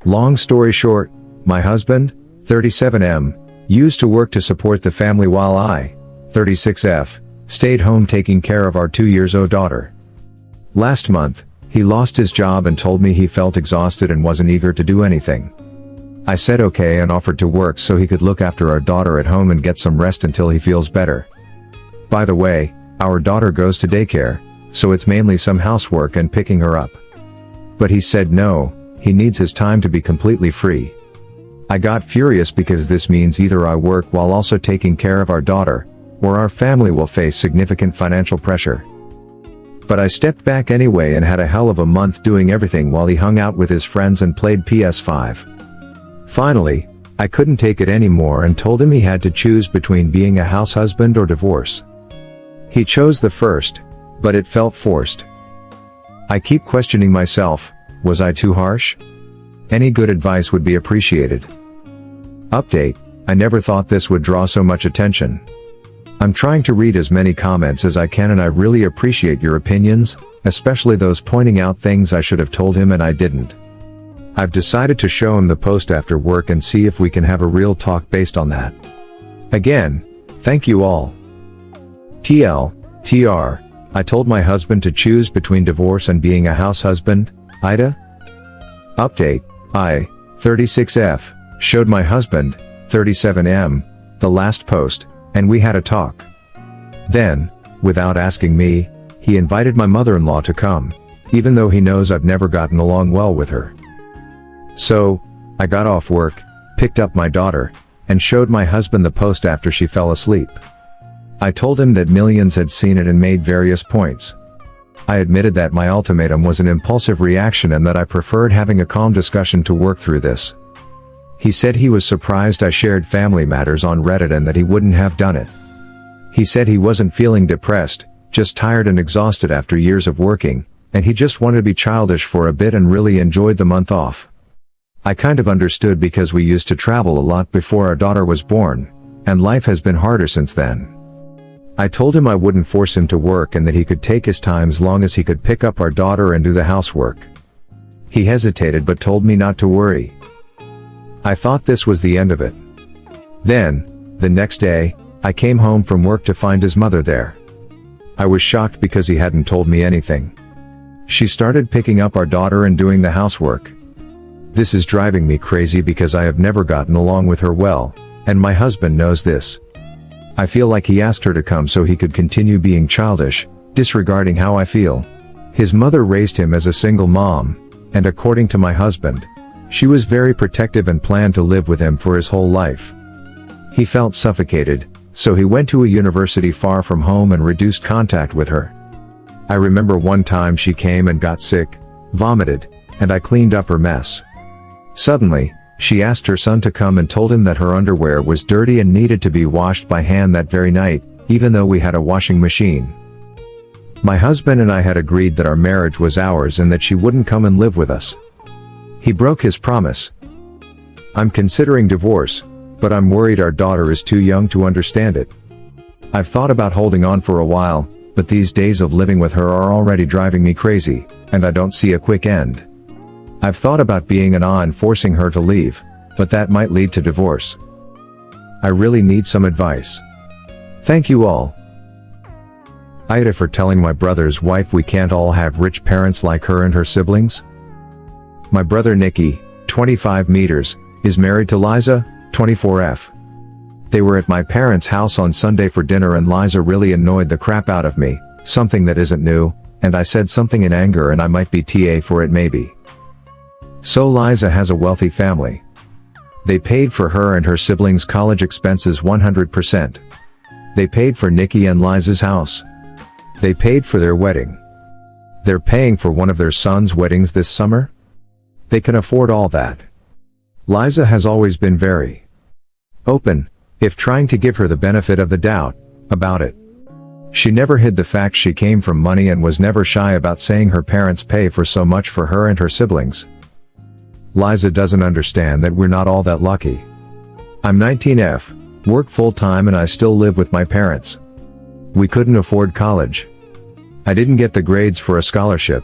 Long story short, my husband, 37M, used to work to support the family while I, 36F, stayed home taking care of our 2-year-old daughter. Last month, he lost his job and told me he felt exhausted and wasn't eager to do anything. I said okay and offered to work so he could look after our daughter at home and get some rest until he feels better. By the way, our daughter goes to daycare, so it's mainly some housework and picking her up. But he said no, he needs his time to be completely free. I got furious because this means either I work while also taking care of our daughter, or our family will face significant financial pressure. But I stepped back anyway and had a hell of a month doing everything while he hung out with his friends and played PS5. Finally, I couldn't take it anymore and told him he had to choose between being a house husband or divorce. He chose the first, but it felt forced. I keep questioning myself, was I too harsh? Any good advice would be appreciated. Update, I never thought this would draw so much attention. I'm trying to read as many comments as I can and I really appreciate your opinions, especially those pointing out things I should have told him and I didn't. I've decided to show him the post after work and see if we can have a real talk based on that. Again, thank you all. TR, I told my husband to choose between divorce and being a house husband, AITA. Update, I, 36F, showed my husband, 37M, the last post, and we had a talk. Then, without asking me, he invited my mother-in-law to come, even though he knows I've never gotten along well with her. So, I got off work, picked up my daughter, and showed my husband the post after she fell asleep. I told him that millions had seen it and made various points. I admitted that my ultimatum was an impulsive reaction and that I preferred having a calm discussion to work through this. He said he was surprised I shared family matters on Reddit and that he wouldn't have done it. He said he wasn't feeling depressed, just tired and exhausted after years of working, and he just wanted to be childish for a bit and really enjoyed the month off. I kind of understood because we used to travel a lot before our daughter was born, and life has been harder since then. I told him I wouldn't force him to work and that he could take his time as long as he could pick up our daughter and do the housework. He hesitated but told me not to worry. I thought this was the end of it. Then, the next day, I came home from work to find his mother there. I was shocked because he hadn't told me anything. She started picking up our daughter and doing the housework. This is driving me crazy because I have never gotten along with her well, and my husband knows this. I feel like he asked her to come so he could continue being childish, disregarding how I feel. His mother raised him as a single mom, and according to my husband, she was very protective and planned to live with him for his whole life. He felt suffocated, so he went to a university far from home and reduced contact with her. I remember one time she came and got sick, vomited, and I cleaned up her mess. Suddenly, she asked her son to come and told him that her underwear was dirty and needed to be washed by hand that very night, even though we had a washing machine. My husband and I had agreed that our marriage was ours and that she wouldn't come and live with us. He broke his promise. I'm considering divorce, but I'm worried our daughter is too young to understand it. I've thought about holding on for a while, but these days of living with her are already driving me crazy, and I don't see a quick end. I've thought about being an aunt and forcing her to leave, but that might lead to divorce. I really need some advice. Thank you all. AITA for telling my brother's wife we can't all have rich parents like her and her siblings. My brother Nicky, 25 meters, is married to Liza, 24F. They were at my parents' house on Sunday for dinner and Liza really annoyed the crap out of me, something that isn't new, and I said something in anger and I might be TA for it maybe. So Liza has a wealthy family. They paid for her and her siblings' college expenses 100%. They paid for Nicky and Liza's house. They paid for their wedding. They're paying for one of their sons' weddings this summer? They can afford all that. Liza has always been very open, if trying to give her the benefit of the doubt, about it. She never hid the fact she came from money and was never shy about saying her parents pay for so much for her and her siblings. Liza doesn't understand that we're not all that lucky. I'm 19F, work full-time and I still live with my parents. We couldn't afford college. I didn't get the grades for a scholarship.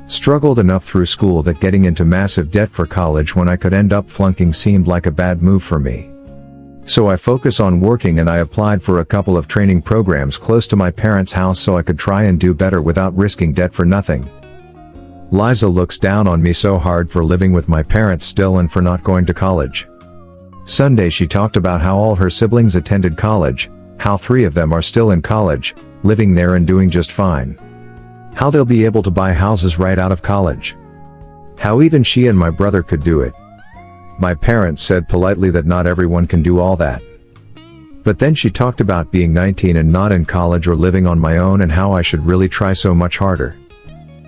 Struggled enough through school that getting into massive debt for college when I could end up flunking seemed like a bad move for me. So I focus on working, and I applied for a couple of training programs close to my parents' house so I could try and do better without risking debt for nothing. Liza looks down on me so hard for living with my parents still and for not going to college. Sunday she talked about how all her siblings attended college, how 3 of them are still in college, living there and doing just fine. How they'll be able to buy houses right out of college. How even she and my brother could do it. My parents said politely that not everyone can do all that. But then she talked about being 19 and not in college or living on my own and how I should really try so much harder.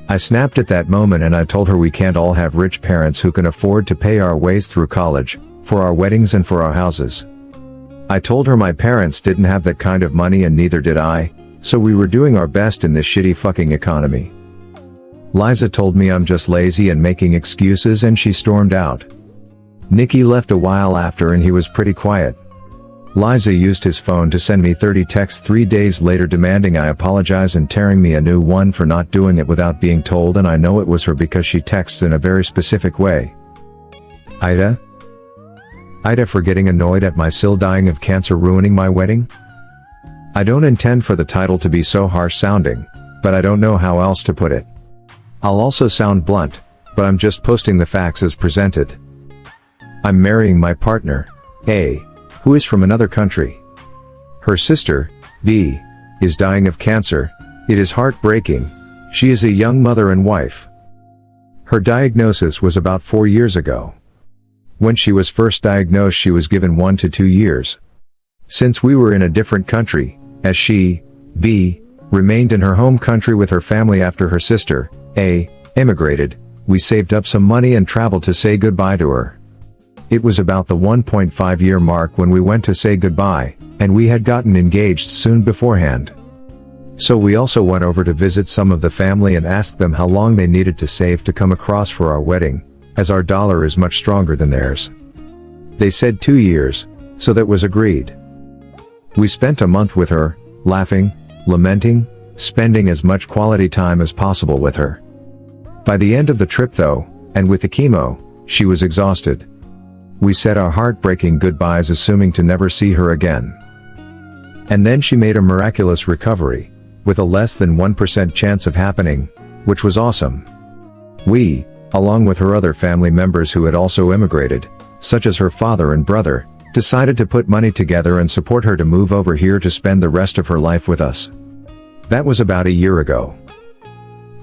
I snapped at that moment and I told her we can't all have rich parents who can afford to pay our ways through college, for our weddings and for our houses. I told her my parents didn't have that kind of money and neither did I, so we were doing our best in this shitty fucking economy. Liza told me I'm just lazy and making excuses and she stormed out. Nicky left a while after and he was pretty quiet. Liza used his phone to send me 30 texts 3 days later demanding I apologize and tearing me a new one for not doing it without being told, and I know it was her because she texts in a very specific way. AITA? AITA for getting annoyed at my still dying of cancer ruining my wedding? I don't intend for the title to be so harsh sounding, but I don't know how else to put it. I'll also sound blunt, but I'm just posting the facts as presented. I'm marrying my partner, A, who is from another country. Her sister, B, is dying of cancer. It is heartbreaking. She is a young mother and wife. Her diagnosis was about 4 years ago. When she was first diagnosed she was given 1 to 2 years. Since we were in a different country, as she, B, remained in her home country with her family after her sister, A, immigrated, we saved up some money and traveled to say goodbye to her. It was about the 1.5-year mark when we went to say goodbye, and we had gotten engaged soon beforehand. So we also went over to visit some of the family and asked them how long they needed to save to come across for our wedding, as our dollar is much stronger than theirs. They said 2 years, so that was agreed. We spent a month with her, laughing, lamenting, spending as much quality time as possible with her. By the end of the trip though, and with the chemo, she was exhausted. We said our heartbreaking goodbyes assuming to never see her again. And then she made a miraculous recovery, with a less than 1% chance of happening, which was awesome. We, along with her other family members who had also immigrated, such as her father and brother, decided to put money together and support her to move over here to spend the rest of her life with us. That was about a year ago.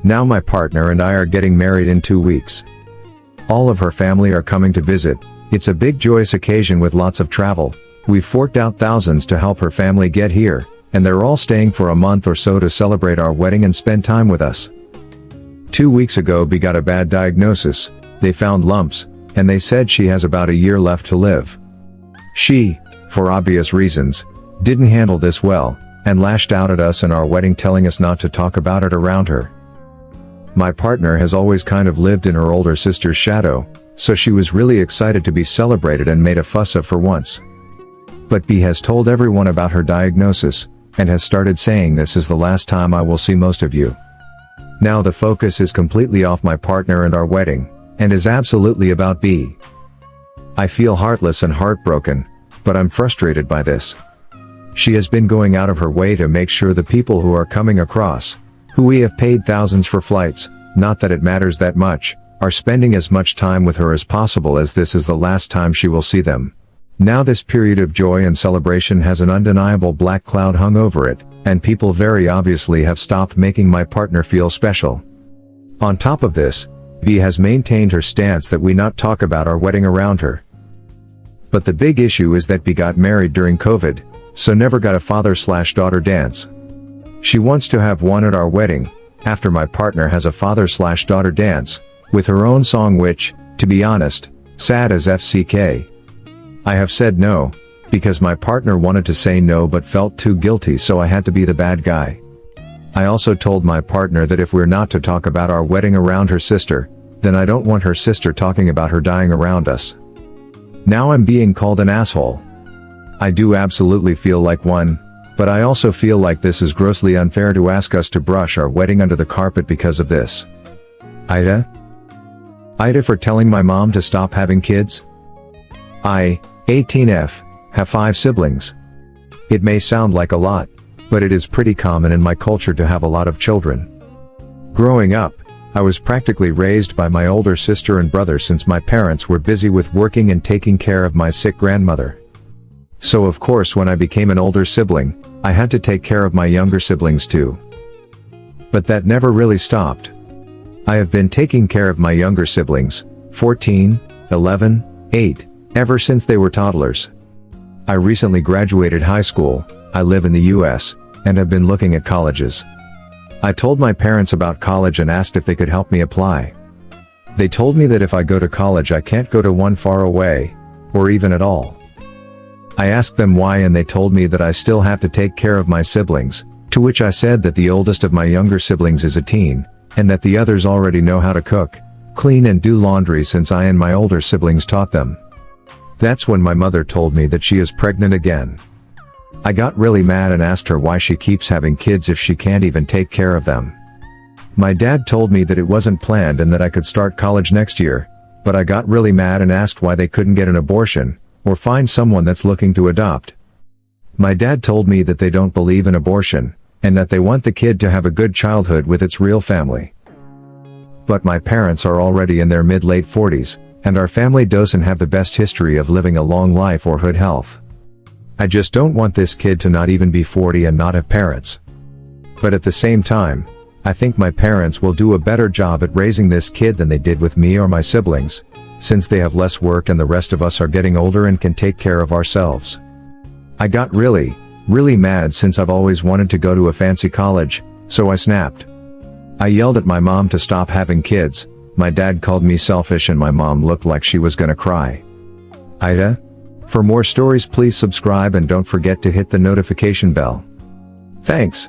Now my partner and I are getting married in 2 weeks. All of her family are coming to visit. It's a big joyous occasion with lots of travel. We've forked out thousands to help her family get here, and they're all staying for a month or so to celebrate our wedding and spend time with us. 2 weeks ago B got a bad diagnosis. They found lumps, and they said she has about a year left to live. She, for obvious reasons, didn't handle this well, and lashed out at us and our wedding, telling us not to talk about it around her. My partner has always kind of lived in her older sister's shadow, so she was really excited to be celebrated and made a fuss of for once. But B has told everyone about her diagnosis, and has started saying this is the last time I will see most of you. Now the focus is completely off my partner and our wedding, and is absolutely about B. I feel heartless and heartbroken, but I'm frustrated by this. She has been going out of her way to make sure the people who are coming across, who we have paid thousands for flights, not that it matters that much, are spending as much time with her as possible, as this is the last time she will see them. Now this period of joy and celebration has an undeniable black cloud hung over it, and people very obviously have stopped making my partner feel special. On top of this, V has maintained her stance that we not talk about our wedding around her. But the big issue is that B got married during COVID, so never got a father/daughter dance. She wants to have one at our wedding, after my partner has a father/daughter dance, with her own song, which, to be honest, sad as FCK. I have said no, because my partner wanted to say no but felt too guilty, so I had to be the bad guy. I also told my partner that if we're not to talk about our wedding around her sister, then I don't want her sister talking about her dying around us. Now I'm being called an asshole. I do absolutely feel like one, but I also feel like this is grossly unfair to ask us to brush our wedding under the carpet because of this. AITA? AITA for telling my mom to stop having kids? I, 18F, have 5 siblings. It may sound like a lot, but it is pretty common in my culture to have a lot of children. Growing up, I was practically raised by my older sister and brother since my parents were busy with working and taking care of my sick grandmother. So of course when I became an older sibling, I had to take care of my younger siblings too. But that never really stopped. I have been taking care of my younger siblings, 14, 11, 8, ever since they were toddlers. I recently graduated high school, I live in the US, and have been looking at colleges. I told my parents about college and asked if they could help me apply. They told me that if I go to college I can't go to one far away, or even at all. I asked them why and they told me that I still have to take care of my siblings, to which I said that the oldest of my younger siblings is a teen, and that the others already know how to cook, clean and do laundry since I and my older siblings taught them. That's when my mother told me that she is pregnant again. I got really mad and asked her why she keeps having kids if she can't even take care of them. My dad told me that it wasn't planned and that I could start college next year, but I got really mad and asked why they couldn't get an abortion, or find someone that's looking to adopt. My dad told me that they don't believe in abortion, and that they want the kid to have a good childhood with its real family. But my parents are already in their mid-late 40s, and our family doesn't have the best history of living a long life or good health. I just don't want this kid to not even be 40 and not have parents. But at the same time, I think my parents will do a better job at raising this kid than they did with me or my siblings, since they have less work and the rest of us are getting older and can take care of ourselves. I got really mad since I've always wanted to go to a fancy college, so I snapped. I yelled at my mom to stop having kids, my dad called me selfish and my mom looked like she was gonna cry. AITA? For more stories please subscribe and don't forget to hit the notification bell. Thanks.